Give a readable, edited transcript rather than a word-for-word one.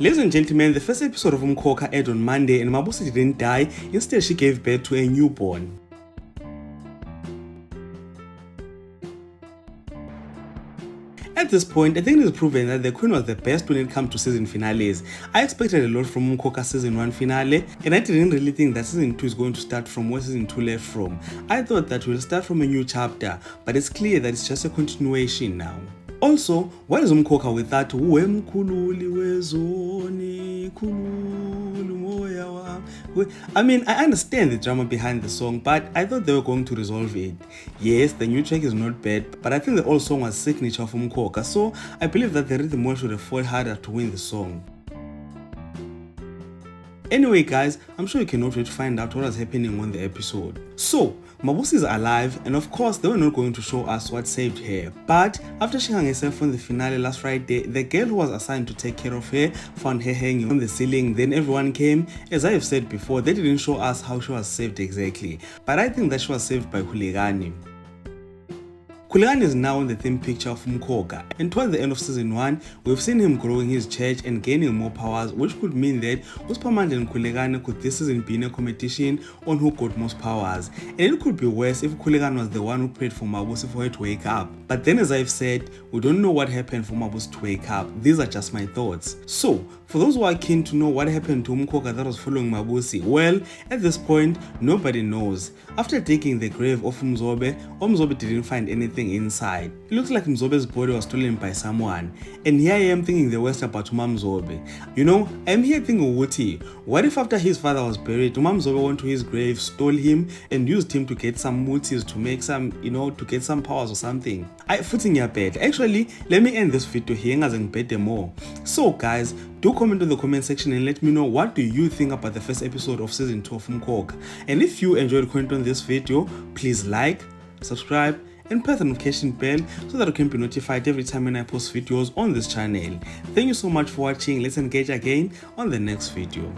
Ladies and gentlemen, the first episode of Umkhokha aired on Monday and Mabusi didn't die, instead she gave birth to a newborn. At this point, I think it is proven that the Queen was the best when it comes to season finales. I expected a lot from Umkhokha season 1 finale, and I didn't really think that season 2 is going to start from where season 2 left from. I thought that we'll start from a new chapter, but it's clear that it's just a continuation now. Also, why is Umkhokha with that Mkhululi wezoni khululu moya wami? I mean, I understand the drama behind the song, but I thought they were going to resolve it. Yes, the new track is not bad, but I think the old song was signature of Umkhokha, so I believe that the rhythm should have fought harder to win the song. Anyway guys, I'm sure you cannot wait to find out what was happening on the episode. So, Mabusi is alive, and of course they were not going to show us what saved her. But after she hung herself on the finale last Friday, the girl who was assigned to take care of her found her hanging on the ceiling. Then everyone came. As I have said before, they didn't show us how she was saved exactly, but I think that she was saved by Mkhululi. Mkhululi is now in the theme picture of Umkhokha, and towards the end of season 1, we've seen him growing his church and gaining more powers, which could mean that Uspamand and Mkhululi could this season be in a competition on who got most powers. And it could be worse if Mkhululi was the one who prayed for Mabusi for her to wake up. But then, as I've said, we don't know what happened for Mabusi to wake up. These are just my thoughts. So, for those who are keen to know what happened to Umkhokha that was following Mabusi, well, at this point, nobody knows. After digging the grave of Umzobe didn't find anything inside. It looks like Mzobe's body was stolen by someone. And here I am thinking the worst about Umzobe. You know, I'm here thinking, Wuti, what if after his father was buried, Umzobe went to his grave, stole him, and used him to get some mutis, to make some, to get some powers or something? Footing your bed. Actually, let me end this video here as and bet more. So guys, do comment in the comment section and let me know what do you think about the first episode of season 2 of Umkhokha. And if you enjoyed content on this video, please like, subscribe, and press the notification bell so that you can be notified every time when I post videos on this channel. Thank you so much for watching. Let's engage again on the next video.